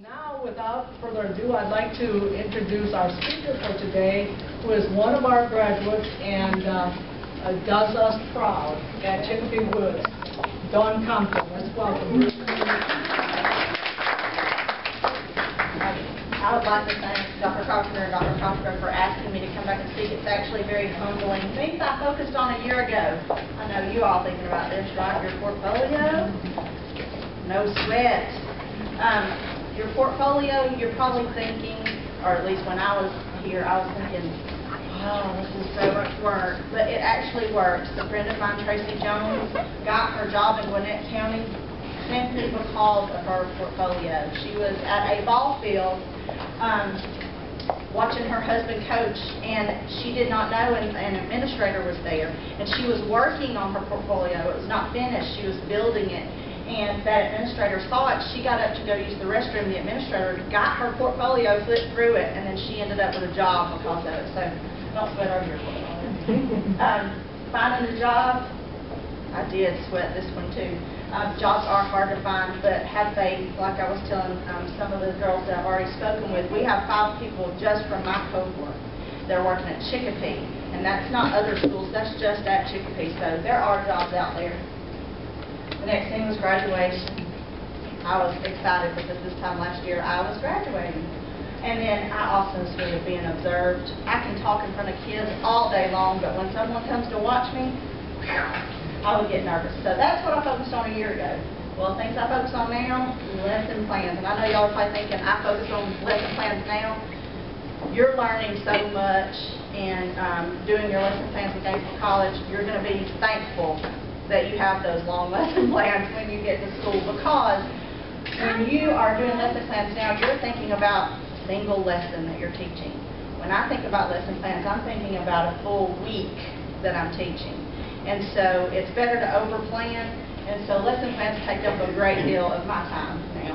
Now, without further ado, I'd like to introduce our speaker for today, who is one of our graduates and does us proud at Chicopee Woods, Dawn Compton. Let's welcome her. I would like to thank Dr. Carpenter and Dr. Carpenter for asking me to come back and speak. It's actually very humbling. Things I focused on a year ago. I know you all thinking about this, right? Your portfolio, no sweat. Your portfolio, you're probably thinking, or at least when I was here, I was thinking, oh, this is so much work. But it actually works. A friend of mine, Tracy Jones, got her job in Gwinnett County simply because of her portfolio. She was at a ball field watching her husband coach, and she did not know an administrator was there. And she was working on her portfolio. It was not finished. She was building it. And that administrator saw it. She got up to go use the restroom. The administrator got her portfolio, flipped through it, and then she ended up with a job because of it. So don't sweat over your portfolio. Finding a job, I did sweat this one too. Jobs are hard to find, but have faith. Like I was telling some of the girls that I've already spoken with, we have 5 people just from my cohort that are working at Chicopee. And that's not other schools, that's just at Chicopee. So there are jobs out there. The next thing was graduation. I was excited because this time last year I was graduating. And then I also started being observed. I can talk in front of kids all day long, but when someone comes to watch me, I would get nervous. So that's what I focused on a year ago. Well, things I focus on now, lesson plans. And I know y'all are probably thinking, I focus on lesson plans now. You're learning so much and doing your lesson plans with Gainesville College. You're going to be thankful that you have those long lesson plans when you get to school, because when you are doing lesson plans now, you're thinking about a single lesson that you're teaching. When I think about lesson plans, I'm thinking about a full week that I'm teaching. And so it's better to over-plan, and so lesson plans take up a great deal of my time now.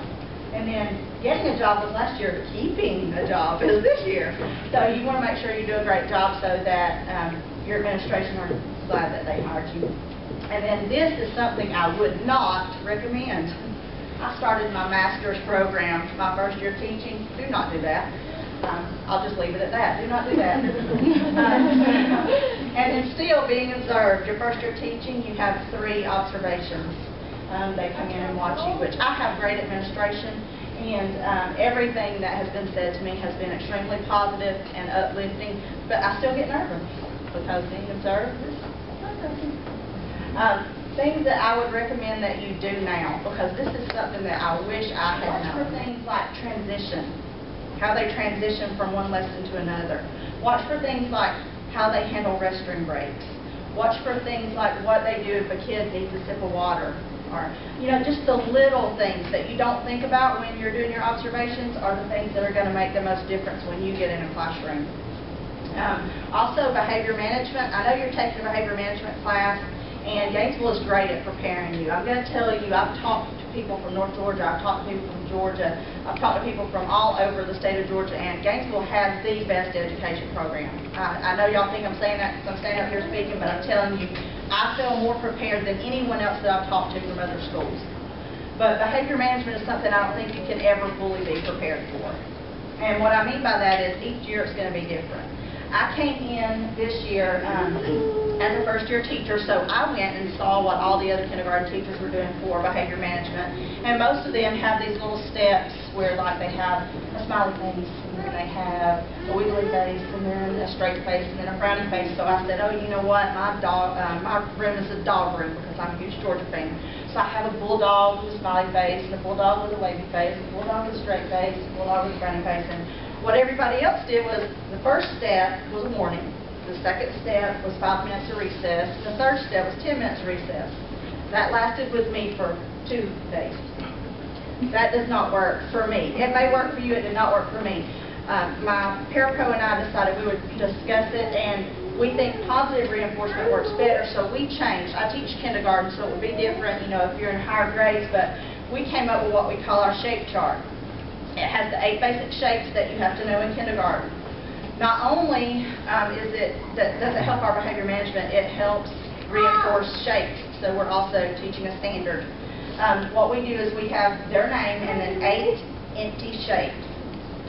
And then getting a job was last year, keeping a job is this year. So you want to make sure you do a great job so that your administration are glad that they hired you. And then this is something I would not recommend. I started my master's program my first year teaching. Do not do that. I'll just leave it at that. Do not do that. And then still being observed. Your first year teaching, you have 3 observations. They come in and watch you, which I have great administration, and everything that has been said to me has been extremely positive and uplifting, but I still get nervous because being observed is nerve-wracking. Things that I would recommend that you do now, because this is something that I wish I had known. Watch for things like transition, how they transition from one lesson to another. Watch for things like how they handle restroom breaks. Watch for things like what they do if a kid needs a sip of water. Or, you know, just the little things that you don't think about when you're doing your observations are the things that are going to make the most difference when you get in a classroom. Also, behavior management. I know you're taking a behavior management class, and Gainesville is great at preparing you. I'm going to tell you, I've talked to people from North Georgia, I've talked to people from Georgia, I've talked to people from all over the state of Georgia, and Gainesville has the best education program. I know y'all think I'm saying that because I'm standing up here speaking, but I'm telling you, I feel more prepared than anyone else that I've talked to from other schools. But behavior management is something I don't think you can ever fully be prepared for. And what I mean by that is each year it's going to be different. I came in this year as a first-year teacher, so I went and saw what all the other kindergarten teachers were doing for behavior management. And most of them have these little steps where, like, they have a smiley face, and then they have a wiggly face, and then a straight face, and then a frowny face. So I said, oh, you know what, my room is a dog room because I'm a huge Georgia fan. So I have a bulldog with a smiley face, and a bulldog with a wavy face, a bulldog with a straight face, a bulldog with a frowny face. And what everybody else did was, the first step was a warning. The second step was 5 minutes of recess. The third step was 10 minutes of recess. That lasted with me for 2 days. That does not work for me. It may work for you, it did not work for me. My parapro and I decided we would discuss it, and we think positive reinforcement works better, so we changed. I teach kindergarten, so it would be different, you know, if you're in higher grades, but we came up with what we call our shape chart. It has the 8 basic shapes that you have to know in kindergarten. Not only does it help our behavior management, it helps reinforce shapes. So we're also teaching a standard. What we do is we have their name and then 8 empty shapes.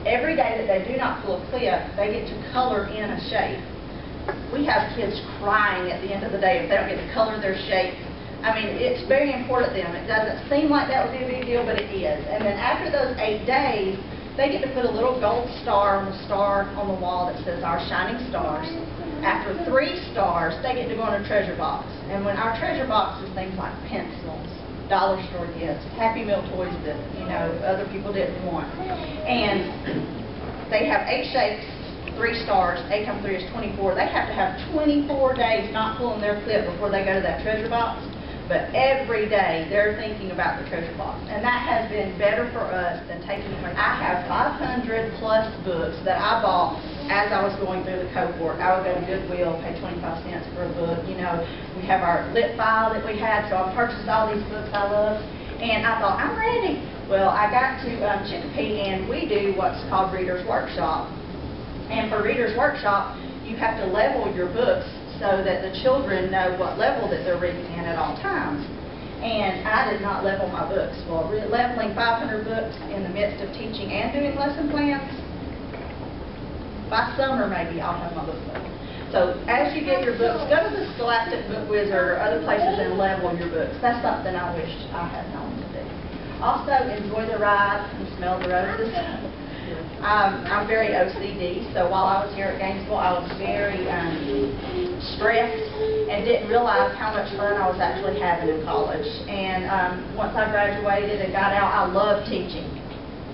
Every day that they do not pull a clip, they get to color in a shape. We have kids crying at the end of the day if they don't get to color their shape. I mean, it's very important to them. It doesn't seem like that would be a big deal, but it is. And then after those 8 days, they get to put a little gold star on the wall that says "Our Shining Stars." After 3 stars, they get to go in a treasure box. And when our treasure box is things like pencils, dollar store gifts, Happy Meal toys that, you know, other people didn't want. And they have 8 shapes, 3 stars, 8 times 3 is 24. They have to have 24 days not pulling their clip before they go to that treasure box. But every day they're thinking about the treasure box. And that has been better for us than taking away. I have 500 plus books that I bought as I was going through the cohort. I would go to Goodwill, pay 25 cents for a book. You know, we have our lit file that we had, so I purchased all these books I love. And I thought, I'm ready. Well, I got to Chicopee, and we do what's called Reader's Workshop. And for Reader's Workshop, you have to level your books so that the children know what level that they're reading in at all times. And I did not level my books. Well, leveling 500 books in the midst of teaching and doing lesson plans, by summer maybe I'll have my books leveled. So as you get your books, go to the Scholastic Book Wizard or other places and level your books. That's something I wish I had known to do. Also, enjoy the ride and smell the roses. I'm very OCD, so while I was here at Gainesville, I was very stressed and didn't realize how much fun I was actually having in college. And once I graduated and got out, I love teaching.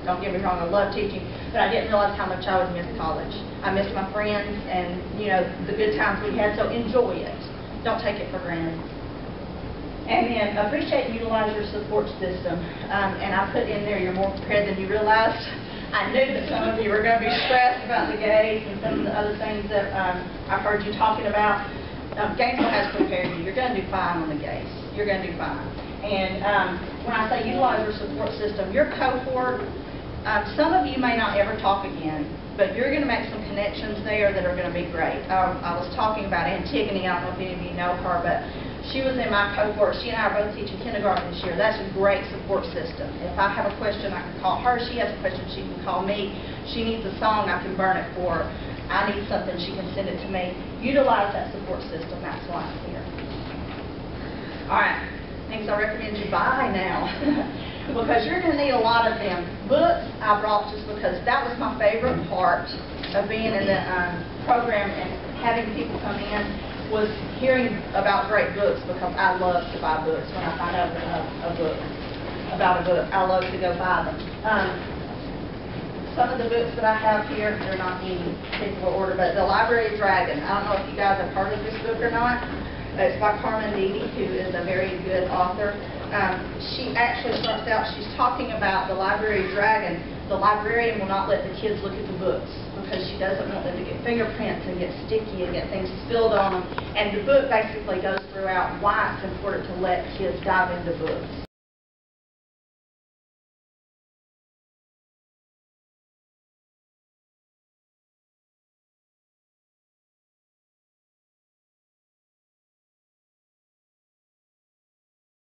Don't get me wrong, I love teaching, but I didn't realize how much I would miss college. I miss my friends and, you know, the good times we had, so enjoy it. Don't take it for granted. And then appreciate and utilize your support system. And I put in there, you're more prepared than you realized. I knew that some of you were going to be stressed about the gates and some of the other things that I've heard you talking about. Gainesville has prepared you. You're going to do fine on the gates. You're going to do fine. And when I say utilize your support system, your cohort, some of you may not ever talk again, but you're going to make some connections there that are going to be great. I was talking about Antigone. I don't know if any of you know her, but she was in my cohort. She and I are both teaching kindergarten this year. That's a great support system. If I have a question, I can call her. She has a question, she can call me. She needs a song, I can burn it for her. I need something, she can send it to me. Utilize that support system. That's why I'm here. All right. Things I recommend you buy now. Because you're going to need a lot of them. Books I brought just because that was my favorite part of being in the program and having people come in, was hearing about great books, because I love to buy books. When I find out about a book, I love to go buy them. Some of the books that I have here, they're not in particular order, but The Library Dragon. I don't know if you guys have heard of this book or not. It's by Carmen Dede, who is a very good author. She actually starts out, she's talking about the Library Dragon. The librarian will not let the kids look at the books because she doesn't want them to get fingerprints and get sticky and get things spilled on them. And the book basically goes throughout why it's important to let kids dive into books.